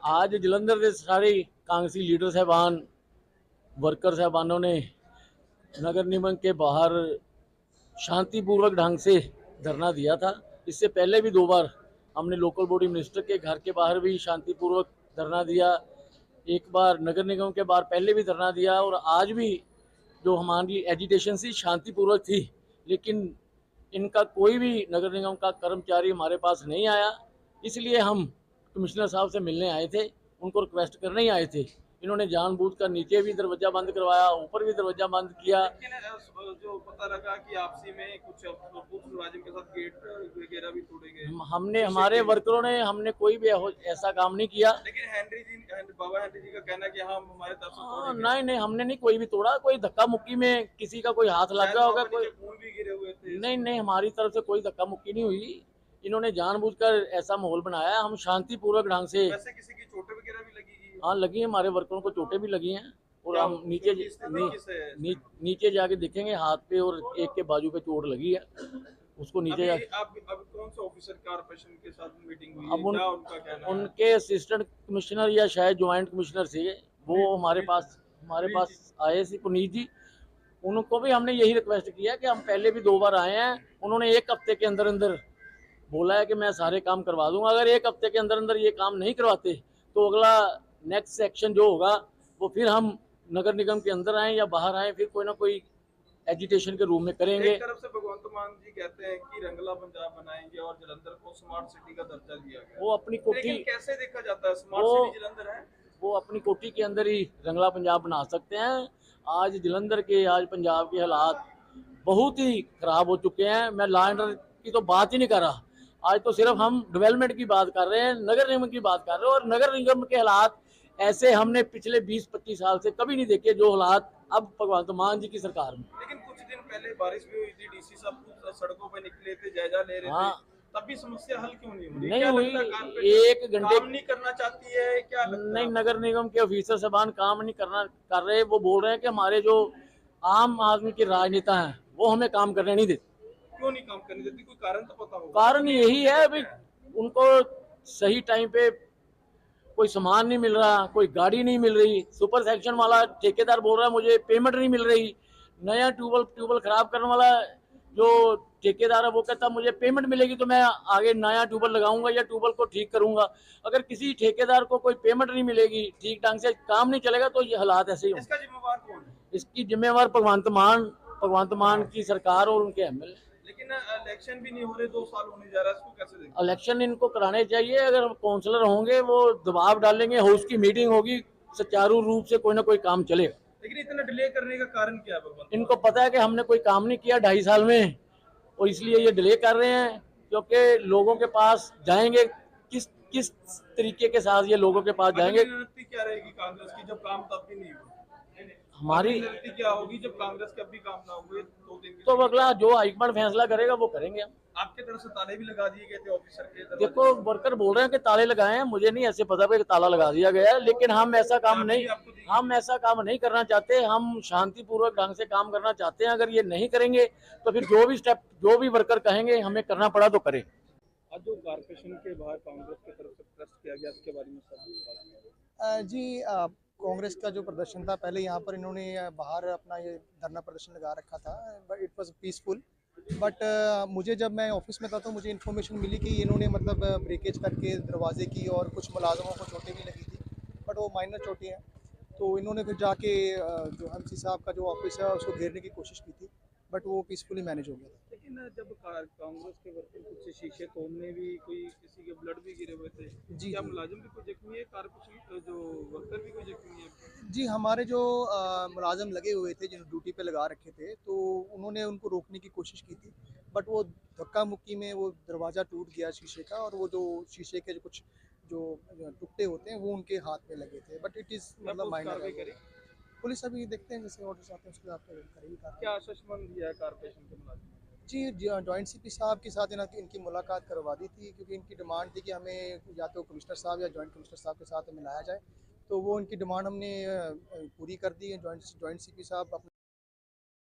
आज जलंधर के सारे कांग्रेसी लीडर साहबान वर्कर साहबानों ने नगर निगम के बाहर शांतिपूर्वक ढंग से धरना दिया था। इससे पहले भी 2 बार हमने लोकल बॉडी मिनिस्टर के घर के बाहर भी शांतिपूर्वक धरना दिया। एक बार नगर निगम के बाहर पहले भी धरना दिया और आज भी जो हमारी एजिटेशन थी शांतिपूर्वक थी। लेकिन इनका कोई भी नगर निगम का कर्मचारी हमारे पास नहीं आया, इसलिए हम कमिश्नर साहब से मिलने आए थे, उनको रिक्वेस्ट करने ही आए थे। इन्होंने जानबूझकर नीचे भी दरवाजा बंद करवाया, ऊपर भी दरवाजा बंद किया। लेकिन जो पता लगा कि आपसी में कुछ मुलाजिम के साथ गेट वगैरह भी तोड़े गए। हमने हमारे वर्करों ने हमने कोई भी ऐसा काम नहीं किया। लेकिन बाबा हेनरी जी का कहना है कि हाँ हमारे तरफ से तोड़े गए। नहीं नहीं, हमने नहीं कोई भी तोड़ा। कोई धक्का मुक्की में किसी का कोई हाथ लग गया होगा, कोई फूल भी गिरे हुए थे। नहीं नहीं, हमारी तरफ से कोई धक्का मुक्की नहीं हुई। इन्होंने जानबूझकर ऐसा माहौल बनाया। हम शांतिपूर्वक ढंग से, वैसे किसी की चोटें वगैरह भी लगी? हाँ लगी है, हमारे वर्करों को चोटें भी लगी हैं। और हम नीचे जाके देखेंगे, हाथ पे और एक के बाजू पे चोट लगी है। उसको नीचे जाके अब कौन से ऑफिसर कारपोरेशन के साथ मीटिंग हुई? अब उनका कहना है? उनके असिस्टेंट कमिश्नर या शायद ज्वाइंट कमिश्नर थे, वो हमारे पास आए थे, पुनीत जी। उनको भी हमने यही रिक्वेस्ट किया कि हम पहले भी 2 बार आए हैं। उन्होंने 1 हफ्ते के अंदर अंदर बोला है कि मैं सारे काम करवा दूंगा। अगर 1 हफ्ते के अंदर अंदर ये काम नहीं करवाते तो अगला नेक्स्ट सेक्शन जो होगा वो फिर हम नगर निगम के अंदर आए या बाहर आए, फिर कोई ना कोई एजिटेशन के रूप में करेंगे। एक तरफ से भगवंत मान जी कहते हैं कि रंगला पंजाब बनाएंगे और जलंधर को स्मार्ट सिटी का दर्जा दिया गया। वो अपनी कोठी, लेकिन कैसे देखा जाता है स्मार्ट सिटी जलंधर है? वो अपनी कोठी के अंदर ही रंगला पंजाब बना सकते हैं। आज जलंधर के, आज पंजाब के हालात बहुत ही खराब हो चुके हैं। मैं लॉ एंड ऑर्डर की तो बात ही नहीं कर रहा, आज तो सिर्फ हम डेवलपमेंट की बात कर रहे हैं, नगर निगम की बात कर रहे हैं। और नगर निगम के हालात ऐसे हमने पिछले 20-25 साल से कभी नहीं देखे जो हालात अब भगवंत मान जी की सरकार में। लेकिन कुछ दिन पहले बारिश भी हुई थी, डीसी साहब सड़कों पर निकले थे, जायजा ले रहे थे, तब भी समस्या हल क्यों नहीं हुई? नहीं हुई। 1 घंटे काम नहीं करना चाहती है क्या? नहीं, नगर निगम के ऑफिसर साहबान काम नहीं कर रहे। वो बोल रहे हैं कि हमारे जो आम आदमी के राजनेता हैं वो हमें काम करने नहीं देते। क्यों नहीं काम करने देती? कोई कारण तो पता होगा। कारण यही है अभी उनको सही टाइम पे कोई सामान नहीं मिल रहा, कोई गाड़ी नहीं मिल रही। सुपर सेक्शन वाला ठेकेदार बोल रहा है मुझे पेमेंट नहीं मिल रही। नया ट्यूबवेल खराब करने वाला जो ठेकेदार है वो कहता है मुझे पेमेंट मिलेगी तो मैं आगे नया ट्यूबवेल लगाऊंगा या ट्यूबवेल को ठीक करूंगा। अगर किसी ठेकेदार को कोई पेमेंट नहीं मिलेगी, ठीक ढंग से काम नहीं चलेगा तो ये हालात ऐसे ही होंगे। इसका जिम्मेवार कौन है? इसकी जिम्मेवार भगवंत मान की सरकार और उनके एमएलए। लेकिन इलेक्शन भी नहीं हो रहे, 2 साल होने जा रहा है, इसको कैसे देखें? इलेक्शन इनको कराने चाहिए। अगर काउंसलर होंगे वो दबाव डालेंगे, हाउस की मीटिंग होगी, सुचारू रूप से कोई ना कोई काम चलेगा। लेकिन इतना डिले करने का कारण क्या है भगवंत? इनको पता है कि हमने कोई काम नहीं किया 2.5 साल में और इसलिए ये डिले कर रहे हैं। क्योंकि लोगों के पास जाएंगे किस किस तरीके के साथ ये लोगों के पास जाएंगे। रणनीति क्या रहेगी कांग्रेस की जब काम तब भी नहीं हुआ? हमारी रणनीति क्या होगी जब कांग्रेस के अब भी काम ना हुए? 2 दिन तो अगला जो हाईकमांड फैसला करेगा वो करेंगे हम। आपके तरफ से ताले भी लगा दिए गए थे ऑफिसर के? देखो वर्कर बोल रहे हैं कि ताले लगाए हैं, मुझे नहीं ऐसे पता कि ताला लगा दिया गया है। लेकिन हम ऐसा काम नहीं करना चाहते। हम शांतिपूर्वक ढंग से काम करना चाहते हैं। अगर ये नहीं करेंगे तो फिर जो भी वर्कर कहेंगे हमें करना पड़ा तो करें। आज जो कारपोरेशन के बाहर कांग्रेस की तरफ से प्रेस किया गया इसके बारे में सब जी कांग्रेस का जो प्रदर्शन था, पहले यहाँ पर इन्होंने बाहर अपना ये धरना प्रदर्शन लगा रखा था, but it was peaceful. But मुझे जब मैं ऑफिस में था तो मुझे इन्फॉर्मेशन मिली कि इन्होंने मतलब ब्रेकेज करके दरवाजे की और कुछ मुलाजमों को चोटें भी लगी थी, बट वो माइनर चोटें हैं। तो इन्होंने फिर जाके जो एमसी साहब का जो ऑफिस है उसको घेरने की कोशिश की थी, बट वो पीसफुली मैनेज हो गया था। लेकिन जब कांग्रेस के वर्कर कुछ शीशे तोड़ने भी, कोई किसी के ब्लड भी गिरे हुए थे, जी क्या जी मुलाजिम भी कोई जख्मी है? कारपोरेशन जो वर्कर भी कोई जख्मी है? जी, हमारे जो मुलाजिम लगे हुए थे जिन ड्यूटी पे लगा रखे थे, तो उन्होंने उनको रोकने की कोशिश की थी, बट वो धक्का मुक्की में वो दरवाज़ा टूट गया शीशे का, और वो जो शीशे के जो कुछ जो टुकड़े होते हैं वो उनके हाथ में लगे थे, बट इट इज़ मतलब माइनर। पुलिस अभी देखते हैं जैसे ऑर्डर्स आते हैं उसके साथ करेगी कार्रवाई। क्या आश्वासन दिया है कारपोरेशन के मुलाजिम? जी, जॉइंट सीपी साहब के साथ इनकी मुलाकात करवा दी थी, क्योंकि इनकी डिमांड थी कि हमें या तो कमिश्नर साहब या जॉइंट कमिश्नर साहब के साथ मिलाया जाए। तो वो इनकी डिमांड हमने पूरी कर दी है। जॉइंट सीपी साहब अपने